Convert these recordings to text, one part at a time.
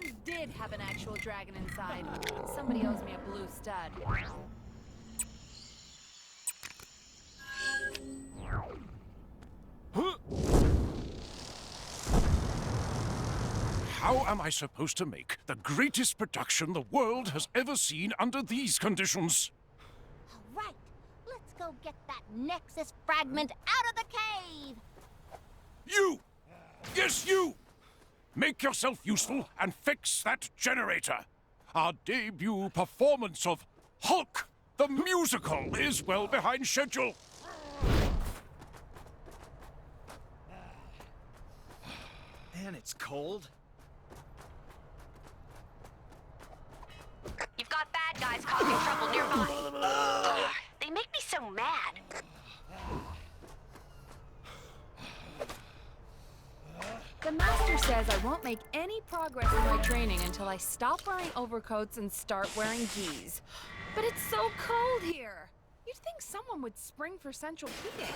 mines did have an actual dragon inside. Somebody owes me a blue stud. How am I supposed to make the greatest production the world has ever seen under these conditions? All right, let's go get that Nexus fragment out of the cave! You! Yes, you! Make yourself useful and fix that generator. Our debut performance of Hulk, the musical, is well behind schedule. Man, it's cold. You've got bad guys causing trouble nearby. They make me so mad. The master says I won't make any progress in my training until I stop wearing overcoats and start wearing gis. But it's so cold here. You'd think someone would spring for central heating.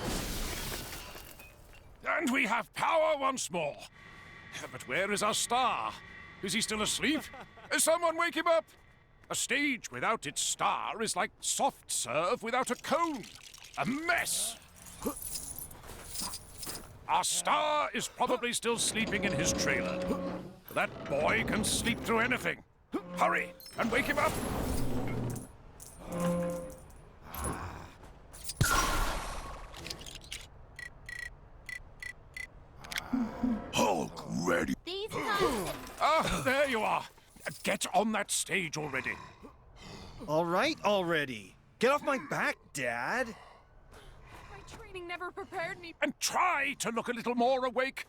And we have power once more. But where is our star? Is he still asleep? Someone wake him up! A stage without its star is like soft serve without a cone. A mess! Our star is probably still sleeping in his trailer. That boy can sleep through anything. Hurry, and wake him up! Hulk ready. These guys... Ah, there you are. Get on that stage already. All right, already. Get off my back, Dad. My training never prepared me. And try to look a little more awake.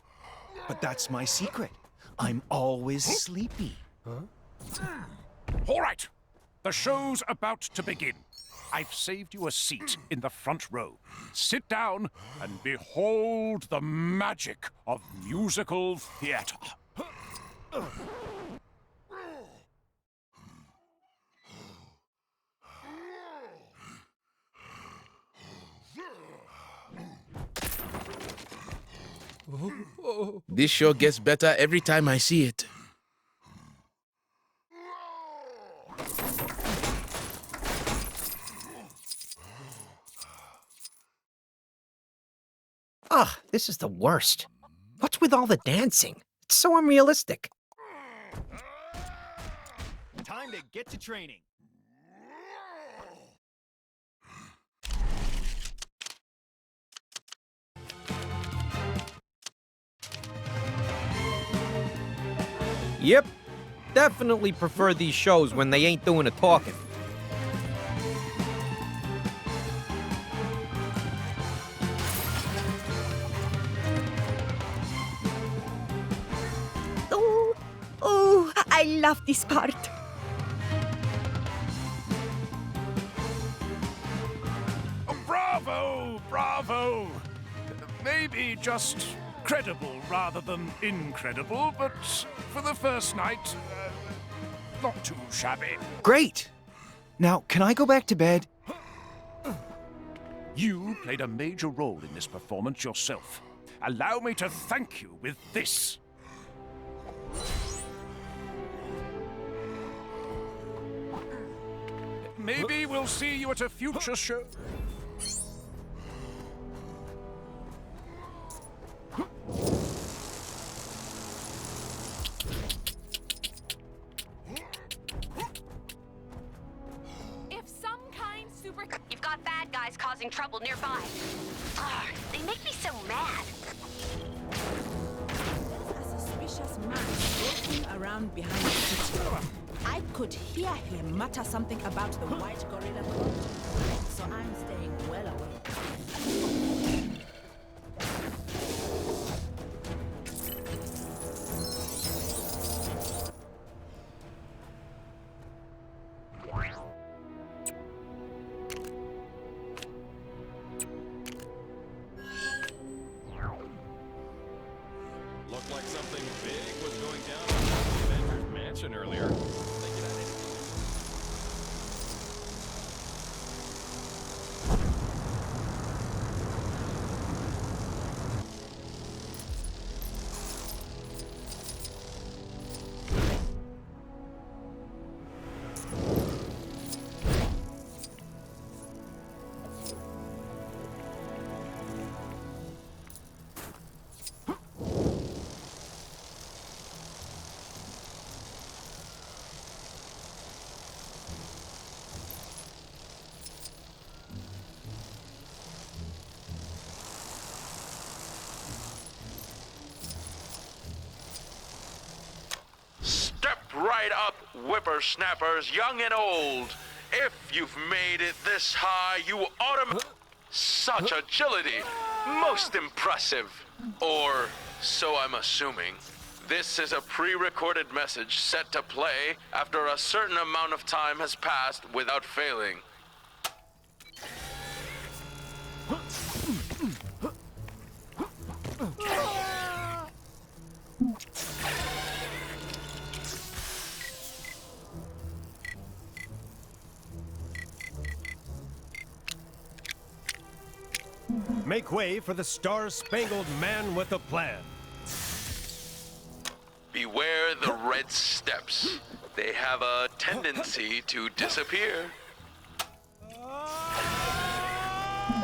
But that's my secret. I'm always sleepy. All right, the show's about to begin. I've saved you a seat in the front row. Sit down and behold the magic of musical theater. This show gets better every time I see it. Ugh, this is the worst. What's with all the dancing? It's so unrealistic. Time to get to training. Yep. Definitely prefer these shows when they ain't doing the talking. Oh, I love this part. Oh, bravo, bravo. Maybe just credible rather than incredible, but for the first night, not too shabby. Great. Now, can I go back to bed? You played a major role in this performance yourself. Allow me to thank you with this. Maybe we'll see you at a future show. If some kind super... You've got bad guys causing trouble nearby. They make me so mad. A suspicious man walking around behind the city. I could hear him mutter something about the white gorilla coat, so I'm staying well away. Looked like something big was going down at the Avengers Mansion earlier. Think it had anything- whippersnappers, young and old. If you've made it this high, you Such agility! Most impressive. Or so I'm assuming. This is a pre-recorded message set to play after a certain amount of time has passed without failing. Make way for the Star-Spangled Man with a Plan. Beware the red steps. They have a tendency to disappear.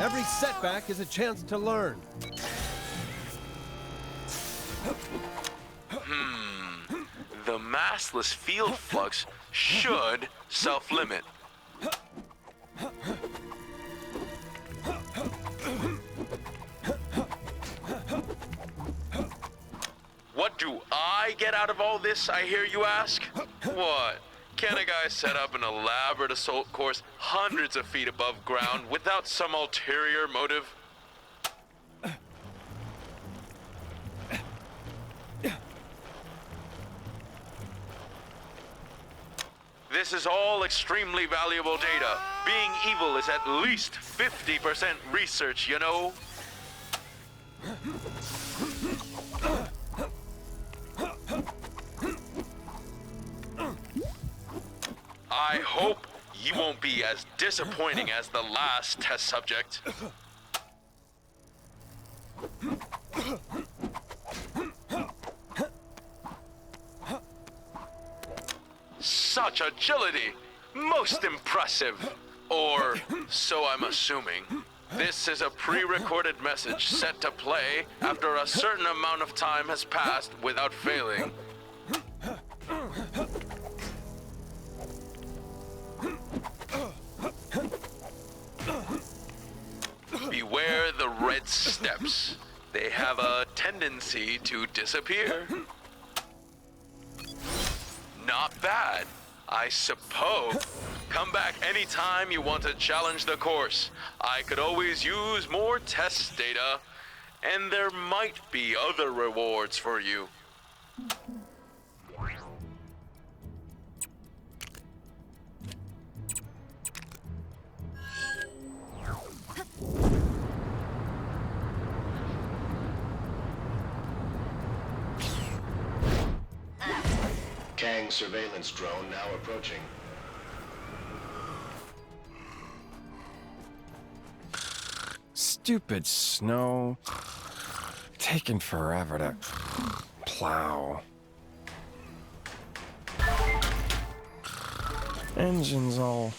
Every setback is a chance to learn. The massless field flux should self-limit. What do I get out of all this, I hear you ask? What? Can a guy set up an elaborate assault course hundreds of feet above ground without some ulterior motive? This is all extremely valuable data. Being evil is at least 50% research, you know? I hope you won't be as disappointing as the last test subject. Such agility! Most impressive! Or so I'm assuming. This is a pre-recorded message set to play after a certain amount of time has passed without failing. Beware the red steps. They have a tendency to disappear. Not bad, I suppose. Come back anytime you want to challenge the course. I could always use more test data, and there might be other rewards for you. Kang surveillance drone now approaching. Stupid snow. Taking forever to plow. Engine's all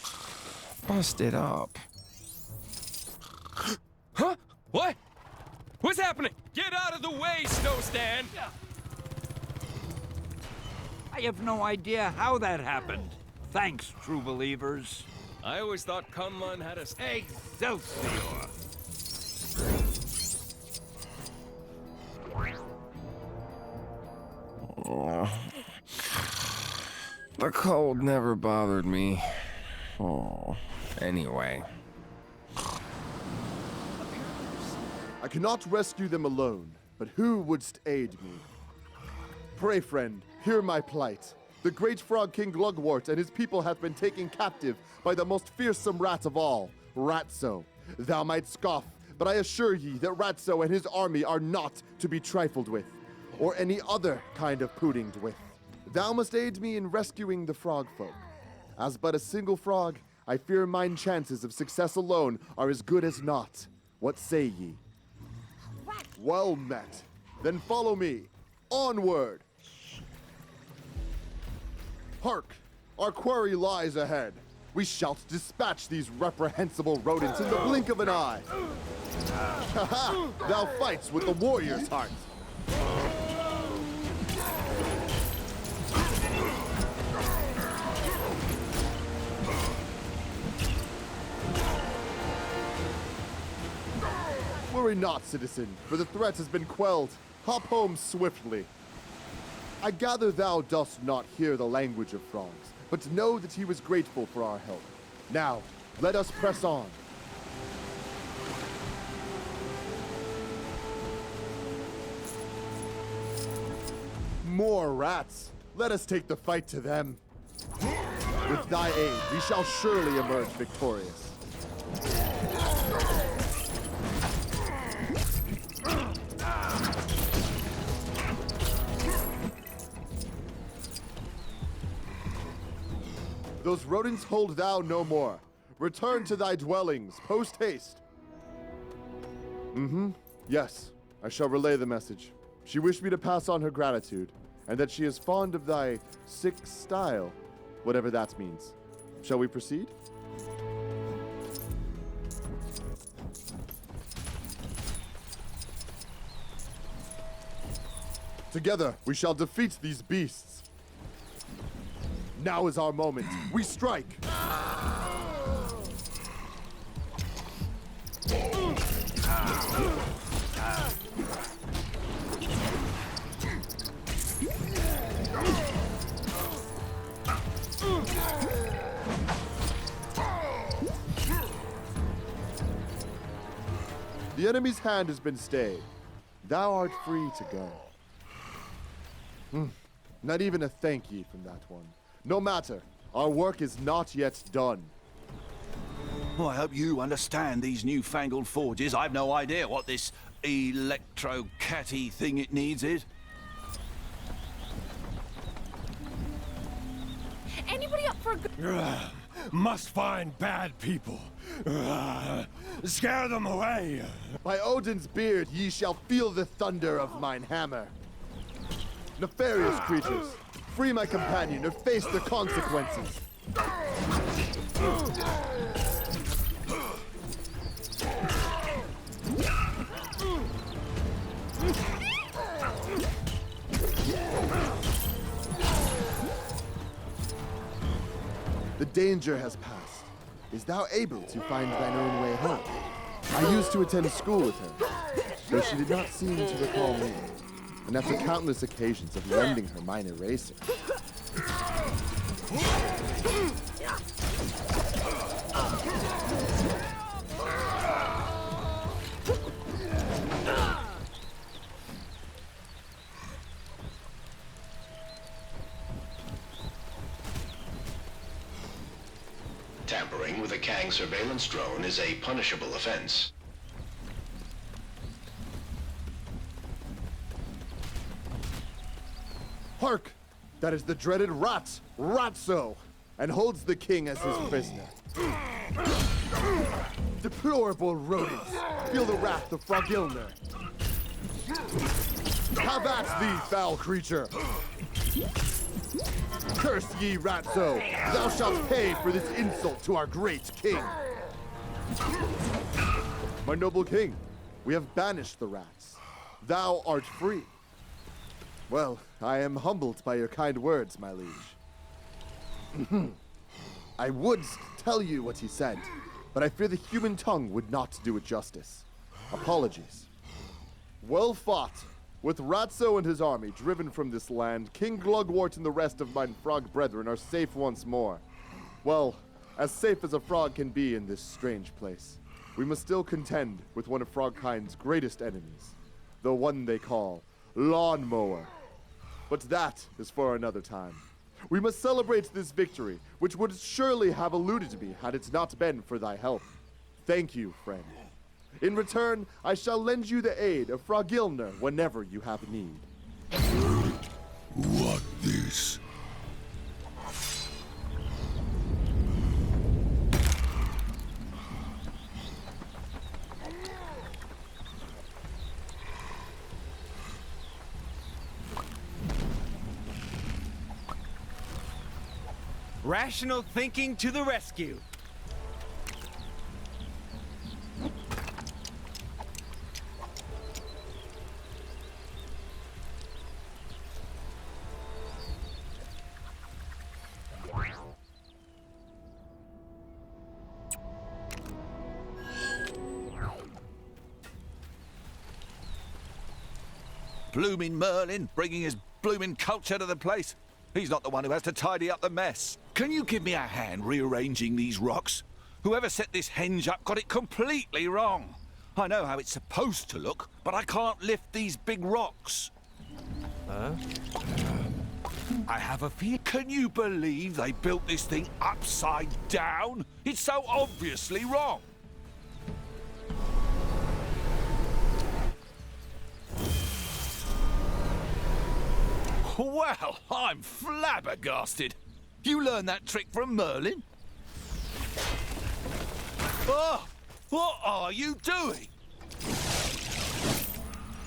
busted up. Huh? What? What's happening? Get out of the way, Snowstan! I have no idea how that happened. Thanks, true believers. I always thought Kunlun had a... Excelsior! The cold never bothered me. Oh, anyway. I cannot rescue them alone, but who wouldst aid me? Pray, friend, hear my plight. The great frog king Glugwort and his people have been taken captive by the most fearsome rat of all, Ratso. Thou might scoff, but I assure ye that Ratso and his army are not to be trifled with, or any other kind of puddinged with. Thou must aid me in rescuing the frog folk. As but a single frog, I fear mine chances of success alone are as good as naught. What say ye? Well met. Then follow me. Onward! Hark! Our quarry lies ahead. We shall dispatch these reprehensible rodents in the blink of an eye. Ha-ha! Thou fights with the warrior's heart. Worry not, citizen, for the threat has been quelled. Hop home swiftly. I gather thou dost not hear the language of frogs, but know that he was grateful for our help. Now, let us press on. More rats! Let us take the fight to them. With thy aid, we shall surely emerge victorious. Those rodents hold thou no more. Return to thy dwellings, post haste. Yes, I shall relay the message. She wished me to pass on her gratitude, and that she is fond of thy sick style, whatever that means. Shall we proceed? Together, we shall defeat these beasts. Now is our moment. We strike! The enemy's hand has been stayed. Thou art free to go. Not even a thank ye from that one. No matter, our work is not yet done. Well, I hope you understand these newfangled forges. I've no idea what this electro-catty thing it needs is. Anybody up for a good... Must find bad people. Scare them away. By Odin's beard, ye shall feel the thunder of mine hammer. Nefarious creatures, free my companion or face the consequences. The danger has passed. Is thou able to find thine own way home? I used to attend school with her, though she did not seem to recall me, and after countless occasions of lending her mine eraser. Tampering with a Kang surveillance drone is a punishable offense. Hark! That is the dreaded Rat, Ratso, and holds the king as his prisoner. Deplorable rodents, feel the wrath of Frogilner. Have at thee, foul creature! Curse ye, Ratso! Thou shalt pay for this insult to our great king! My noble king, we have banished the rats. Thou art free. Well, I am humbled by your kind words, my liege. I would tell you what he said, but I fear the human tongue would not do it justice. Apologies. Well fought. With Ratso and his army driven from this land, King Glugwort and the rest of mine frog brethren are safe once more. Well, as safe as a frog can be in this strange place. We must still contend with one of Frogkind's greatest enemies, the one they call Lawnmower. But that is for another time. We must celebrate this victory, which would surely have eluded me had it not been for thy help. Thank you, friend. In return, I shall lend you the aid of Frogilner whenever you have need. What this? Rational thinking to the rescue. Bloomin' Merlin, bringing his bloomin' culture to the place. He's not the one who has to tidy up the mess. Can you give me a hand rearranging these rocks? Whoever set this henge up got it completely wrong. I know how it's supposed to look, but I can't lift these big rocks. I have a feeling. Can you believe they built this thing upside down? It's so obviously wrong. Well, I'm flabbergasted. You learned that trick from Merlin? Oh, what are you doing?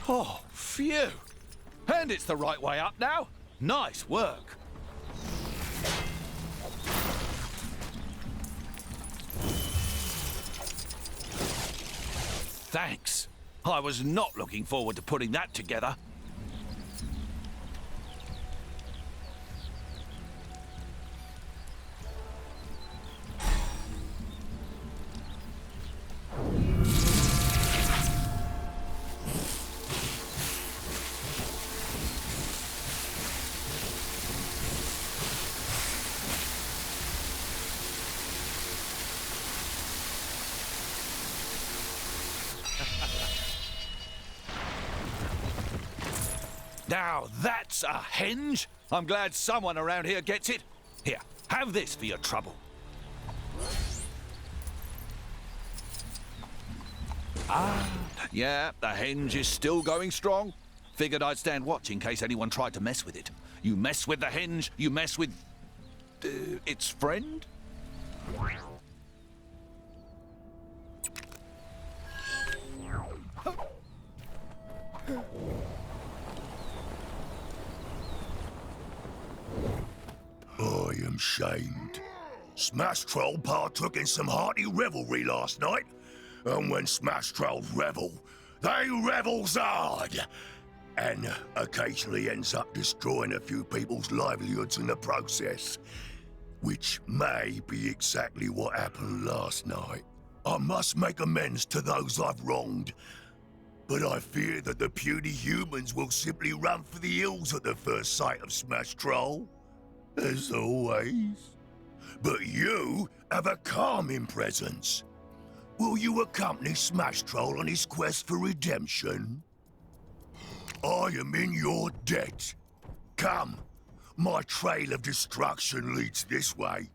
Oh, phew. And it's the right way up now. Nice work. Thanks. I was not looking forward to putting that together. Now that's a henge. I'm glad someone around here gets it. Here, have this for your trouble. Yeah, the henge is still going strong. Figured I'd stand watch in case anyone tried to mess with it. You mess with the henge, you mess with... its friend? I am shamed. Smash Troll partook in some hearty revelry last night, and when Smash Trolls revel, they revels hard, and occasionally ends up destroying a few people's livelihoods in the process, which may be exactly what happened last night. I must make amends to those I've wronged, but I fear that the puny humans will simply run for the hills at the first sight of Smash Troll. As always. But you have a calming presence. Will you accompany Smash Troll on his quest for redemption? I am in your debt. Come, my trail of destruction leads this way.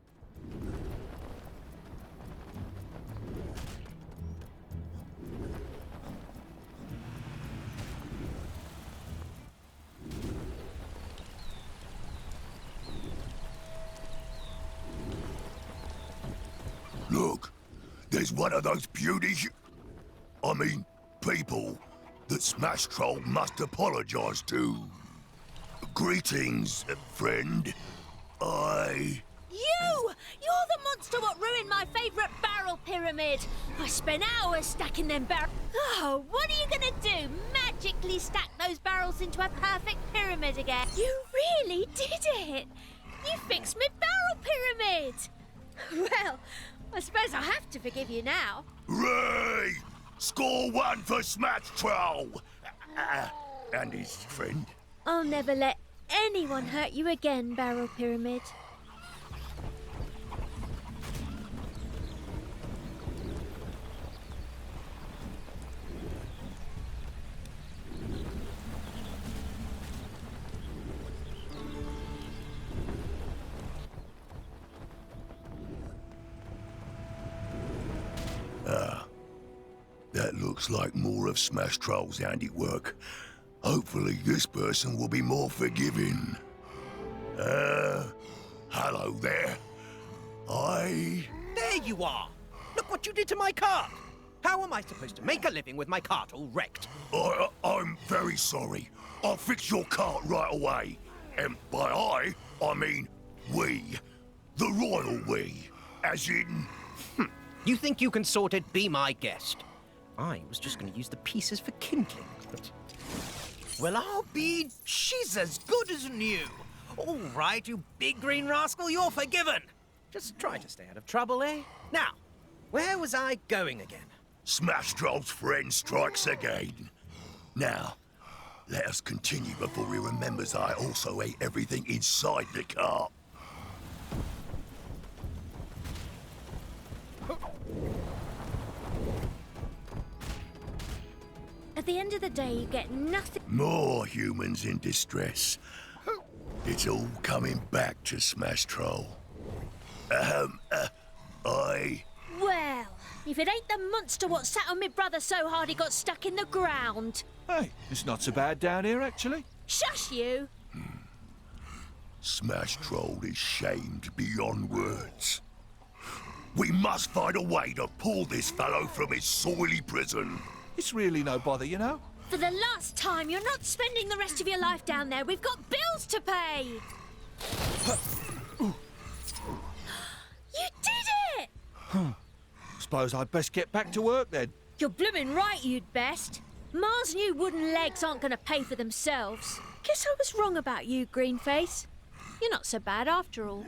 Look, there's one of those people that Smash Troll must apologize to. Greetings, friend. You! You're the monster what ruined my favourite barrel pyramid. I spent hours stacking them barrels. Oh, what are you gonna do? Magically stack those barrels into a perfect pyramid again? You really did it! You fixed my barrel pyramid! Well, I suppose I have to forgive you now. Hooray! Score one for Smash Troll! And his friend. I'll never let anyone hurt you again, Barrel Pyramid. That looks like more of Smash Troll's handiwork. Hopefully this person will be more forgiving. Hello there. There you are! Look what you did to my cart! How am I supposed to make a living with my cart all wrecked? I'm very sorry. I'll fix your cart right away. And by I mean we. The royal we. As in... You think you can sort it? Be my guest. I was just going to use the pieces for kindling, but... Well, I'll be... She's as good as new. All right, you big green rascal, you're forgiven. Just try to stay out of trouble, eh? Now, where was I going again? Smash Troll's friend strikes again. Now, let us continue before he remembers I also ate everything inside the cart. At the end of the day, you get nothing. More humans in distress. It's all coming back to Smash Troll. I... Well, if it ain't the monster what sat on me brother so hard he got stuck in the ground. Hey, it's not so bad down here, actually. Shush you! Smash Troll is shamed beyond words. We must find a way to pull this fellow from his soily prison. It's really no bother, you know. For the last time, you're not spending the rest of your life down there. We've got bills to pay. You did it! Suppose I'd best get back to work then. You're blooming right, you'd best. Ma's new wooden legs aren't going to pay for themselves. Guess I was wrong about you, Greenface. You're not so bad after all.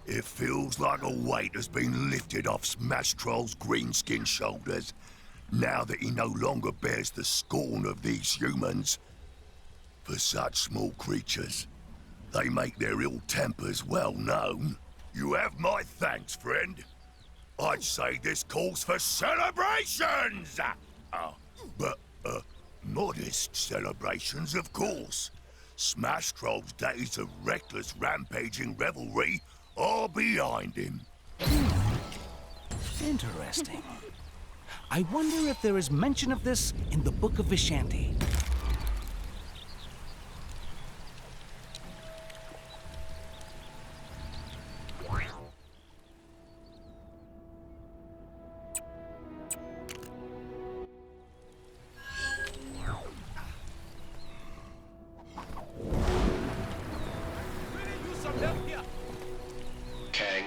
It feels like a weight has been lifted off Smash Troll's green-skinned shoulders, now that he no longer bears the scorn of these humans. For such small creatures, they make their ill tempers well known. You have my thanks, friend. I'd say this calls for celebrations! But modest celebrations, of course. Smash Troll's days of reckless rampaging revelry are behind him. Interesting. I wonder if there is mention of this in the Book of Vishanti.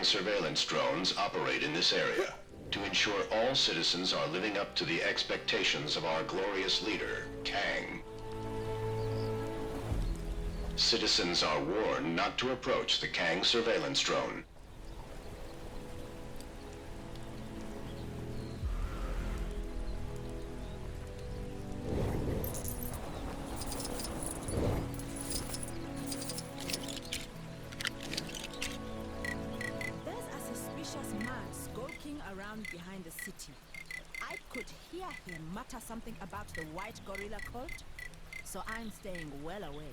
Surveillance drones operate in this area to ensure all citizens are living up to the expectations of our glorious leader, Kang. Citizens are warned not to approach the Kang surveillance drone. Behind the city. I could hear him mutter something about the white gorilla cult, so I'm staying well away.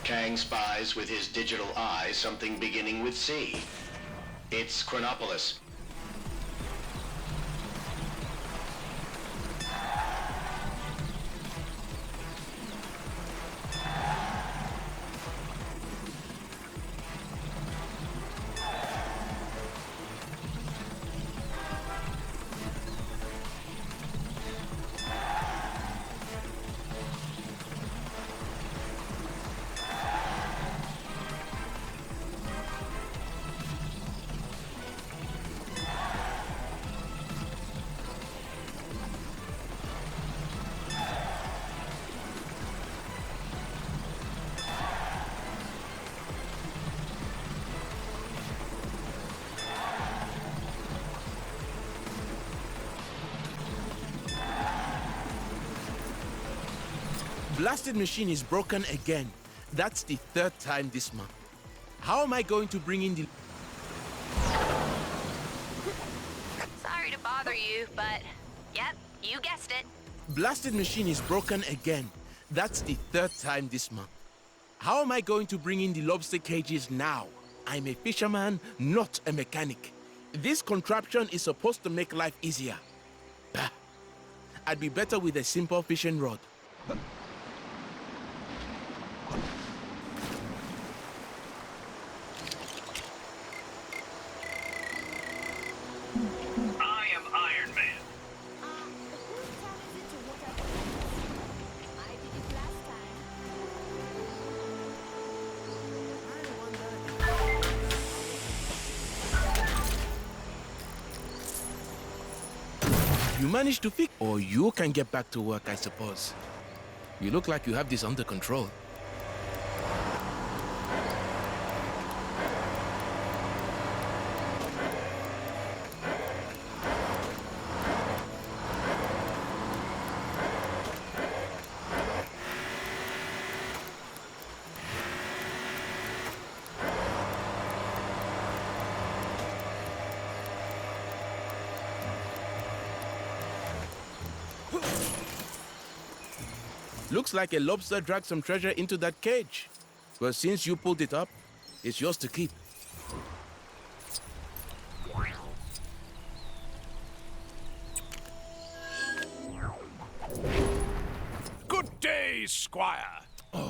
Kang spies with his digital eye something beginning with C. It's Chronopolis. Blasted machine is broken again. That's the third time this month. How am I going to bring in the... Sorry to bother you, but yep, you guessed it. Blasted machine is broken again. That's the third time this month. How am I going to bring in the lobster cages now? I'm a fisherman, not a mechanic. This contraption is supposed to make life easier. Bah. I'd be better with a simple fishing rod. I am Iron Man. You managed to fix, or you can get back to work, I suppose. You look like you have this under control. Looks like a lobster dragged some treasure into that cage. But since you pulled it up, it's yours to keep. Good day, Squire.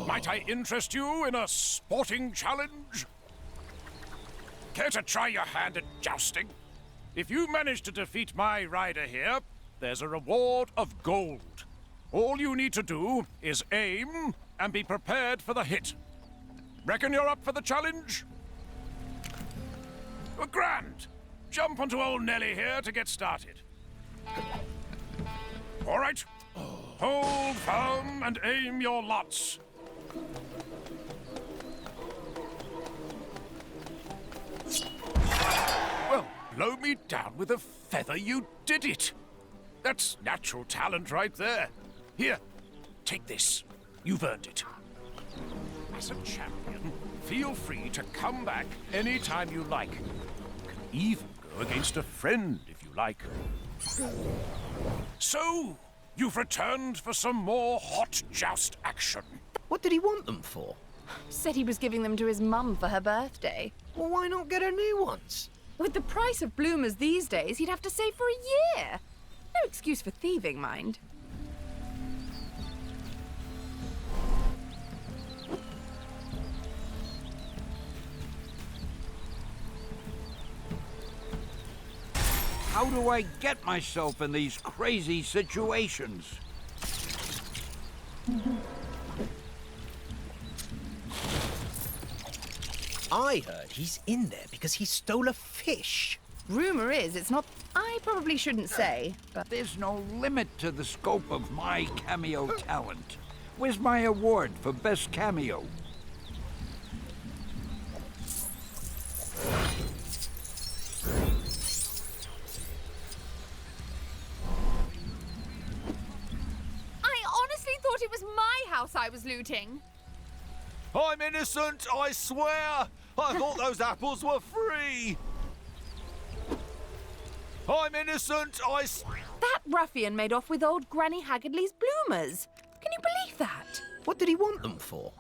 Might I interest you in a sporting challenge? Care to try your hand at jousting? If you manage to defeat my rider here, there's a reward of gold. All you need to do is aim and be prepared for the hit. Reckon you're up for the challenge? Grand! Jump onto old Nelly here to get started. All right. Hold firm and aim your lots. Well, blow me down with a feather, you did it. That's natural talent right there. Here, take this. You've earned it. As a champion, feel free to come back anytime you like. You can even go against a friend if you like. So, you've returned for some more hot joust action. What did he want them for? Said he was giving them to his mum for her birthday. Well, why not get her new ones? With the price of bloomers these days, he'd have to save for a year. No excuse for thieving, mind. How do I get myself in these crazy situations? I heard he's in there because he stole a fish. Rumor is it's not... I probably shouldn't say, but... There's no limit to the scope of my cameo talent. Where's my award for best cameo? Thought it was my house I was looting. I'm innocent, I swear! I thought those apples were free! I'm innocent, That ruffian made off with old Granny Haggardly's bloomers. Can you believe that? What did he want them for?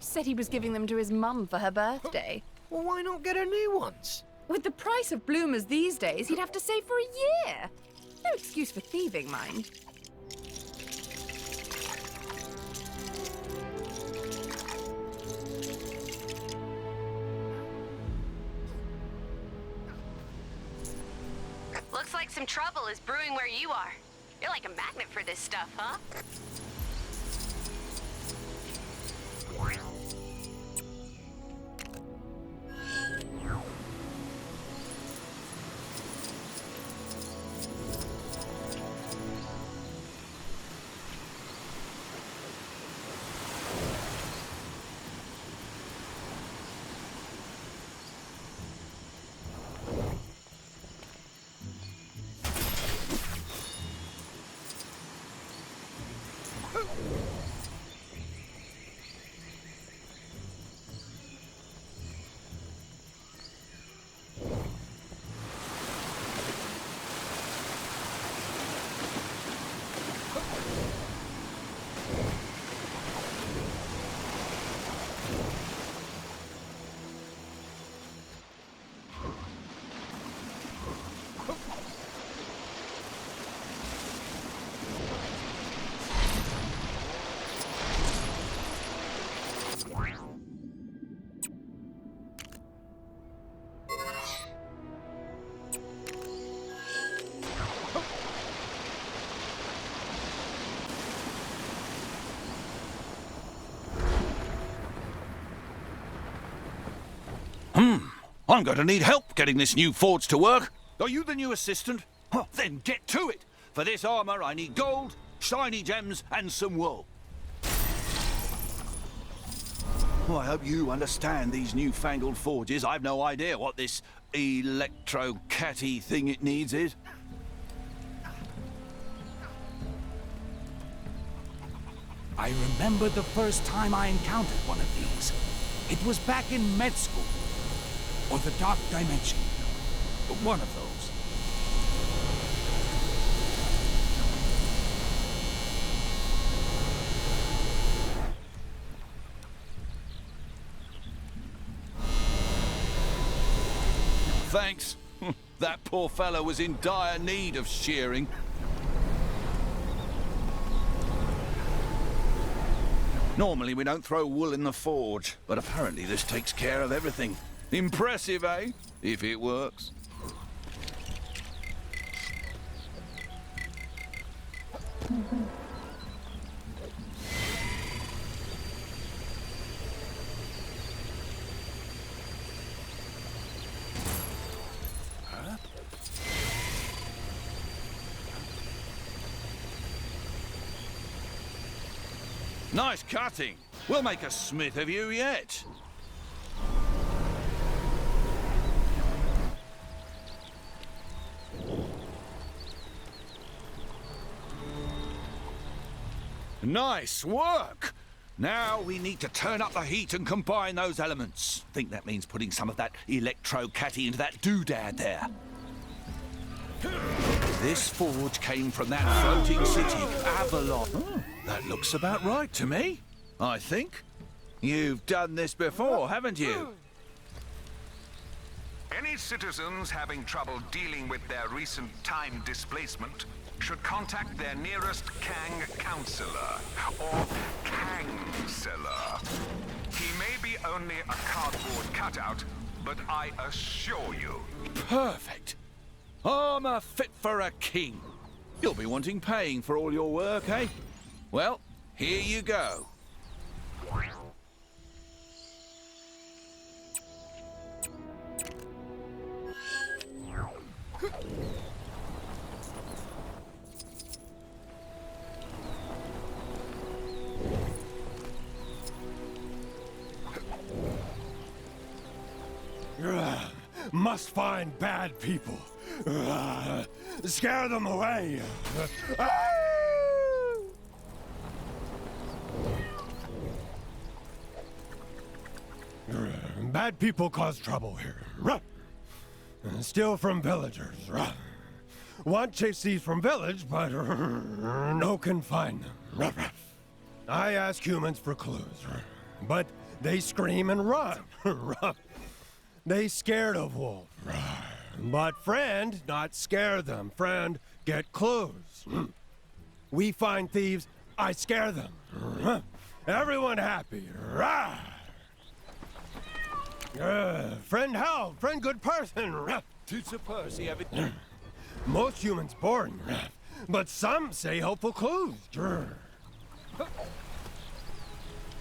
Said he was giving them to his mum for her birthday. Well, why not get her new ones? With the price of bloomers these days, he'd have to save for a year. No excuse for thieving, mind. Looks like some trouble is brewing where you are. You're like a magnet for this stuff, huh? I'm going to need help getting this new forge to work. Are you the new assistant? Huh, then get to it. For this armor, I need gold, shiny gems, and some wool. Well, I hope you understand these newfangled forges. I've no idea what this electro-catty thing it needs is. I remember the first time I encountered one of these. It was back in med school. Or the Dark Dimension. One of those. Thanks. That poor fellow was in dire need of shearing. Normally we don't throw wool in the forge, but apparently this takes care of everything. Impressive, eh? If it works. Nice cutting. We'll make a smith of you yet. Nice work! Now we need to turn up the heat and combine those elements. Think that means putting some of that electro-catty into that doodad there. This forge came from that floating city, Avalon. Oh, that looks about right to me, I think. You've done this before, haven't you? Any citizens having trouble dealing with their recent time displacement should contact their nearest Kang counselor, or Kangseller. He may be only a cardboard cutout, but I assure you... Perfect. Armor fit for a king. You'll be wanting paying for all your work, eh? Well, here you go. Must find bad people. Scare them away. Bad people cause trouble here. Steal from villagers. Want chase thieves from village, but no can find them. I ask humans for clues, but they scream and run. They scared of wolf. But friend, not scare them. Friend, get clues. We find thieves, I scare them. Everyone happy. Friend help, friend good person. It's a Percy, Most humans boring, but some say helpful clues.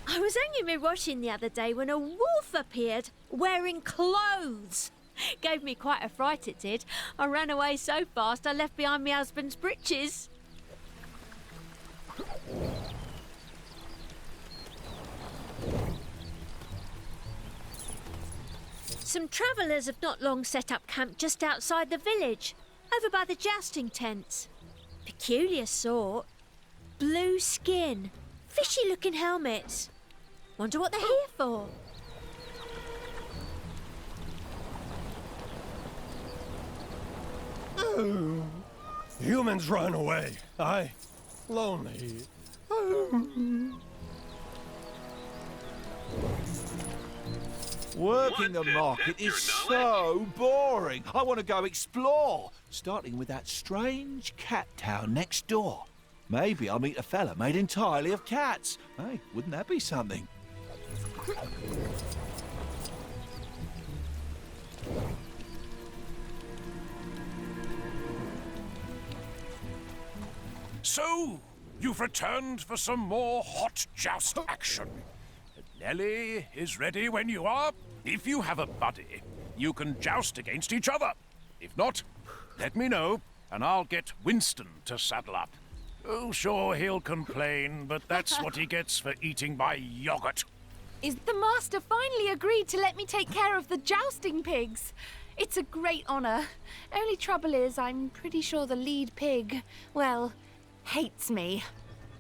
I was hanging my washing the other day when a wolf appeared wearing clothes. Gave me quite a fright, it did. I ran away so fast I left behind my husband's breeches. Some travellers have not long set up camp just outside the village, over by the jousting tents. Peculiar sort. Blue skin, fishy-looking helmets. Wonder what they're here for. Humans run away. I lonely. Working the market is so boring. I want to go explore, starting with that strange cat town next door. Maybe I'll meet a fella made entirely of cats. Hey, wouldn't that be something? So, you've returned for some more hot joust action. Nellie is ready when you are. If you have a buddy, you can joust against each other. If not, let me know, and I'll get Winston to saddle up. Oh, sure, he'll complain, but that's what he gets for eating my yogurt. Is the master finally agreed to let me take care of the jousting pigs? It's a great honor. Only trouble is, I'm pretty sure the lead pig, well, hates me.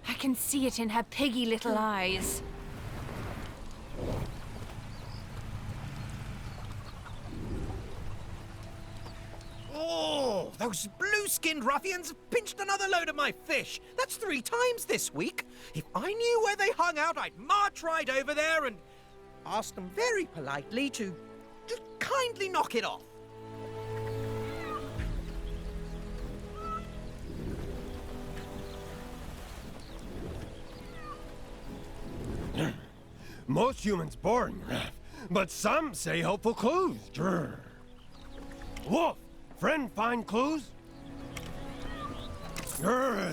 I can see it in her piggy little eyes. Oh, those blue-skinned ruffians have pinched another load of my fish. That's 3 times this week. If I knew where they hung out, I'd march right over there and ask them very politely to just kindly knock it off. Most humans boring, but some say helpful clues. Wolf, friend find clues?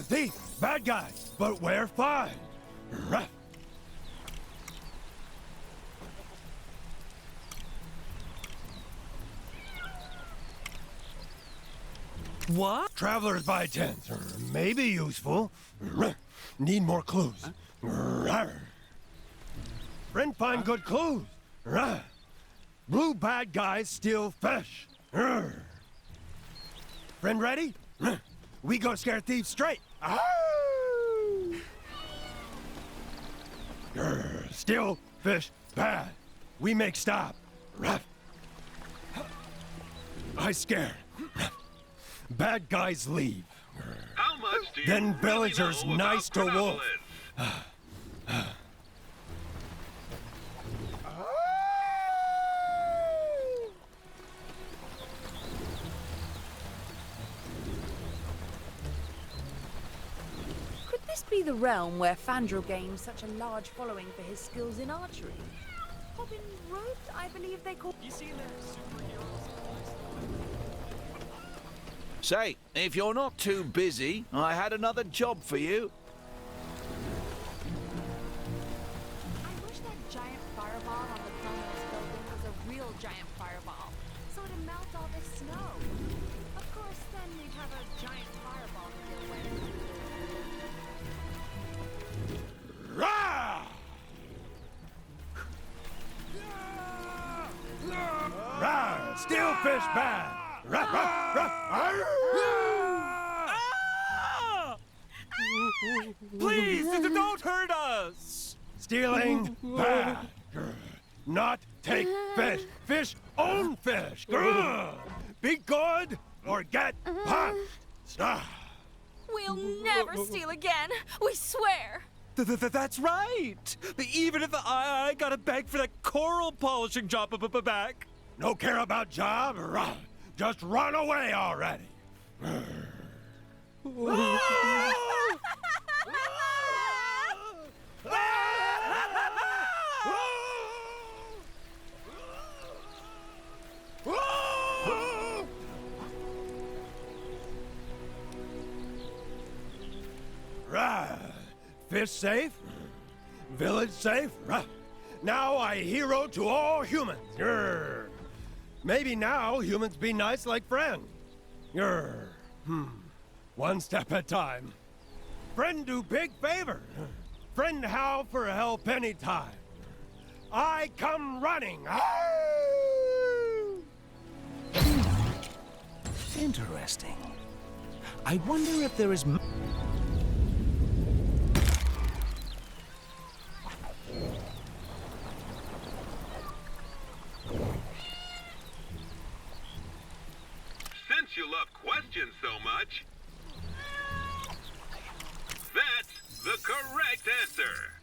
Thief, bad guy, but where find? What? Travelers by tens, maybe useful. Need more clues. Friend find good clues. Blue bad guys steal fish. Friend ready? We go scare thieves straight. Steal fish bad. We make stop. I scare. Bad guys leave. How much do you Then really villagers know nice to about wolf. Could this be the realm where Fandral gained such a large following for his skills in archery? Robin Road, I believe they call... You seen their superheroes? Say, if you're not too busy, I had another job for you. I wish that giant fireball on the Colonel's building was a real giant fireball, so it'd melt all this snow. Of course, then we'd have a giant fireball to deal with. Rah! Rah! Steal fish bad. Rah, rah, rah. Please, don't hurt us! Stealing bad. Not take fish. Fish own fish. Be good or get punched. We'll never steal again. We swear. That's right. Even if I gotta beg for that coral polishing job back. No care about job. Just run away already. Fish safe, village safe. Now I hero to all humans. Maybe now humans be nice like friend. One step at time. Friend do big favor. Friend how for help anytime. I come running. Interesting. I wonder if there is... Since you love questions so much, that's the correct answer.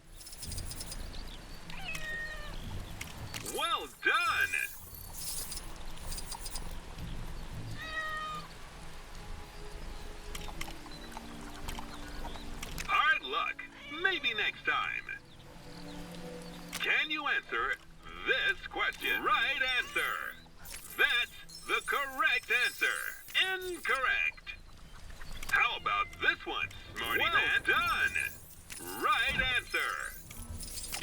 Well done. Hard luck. Maybe next time. Can you answer this question? Right answer. That's the correct answer. Incorrect. How about this one, smarty man? Done. Right answer.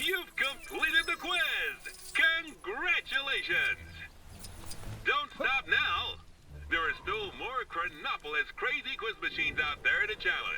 You've completed the quiz. Congratulations. Nopolis crazy quiz machines out there to challenge.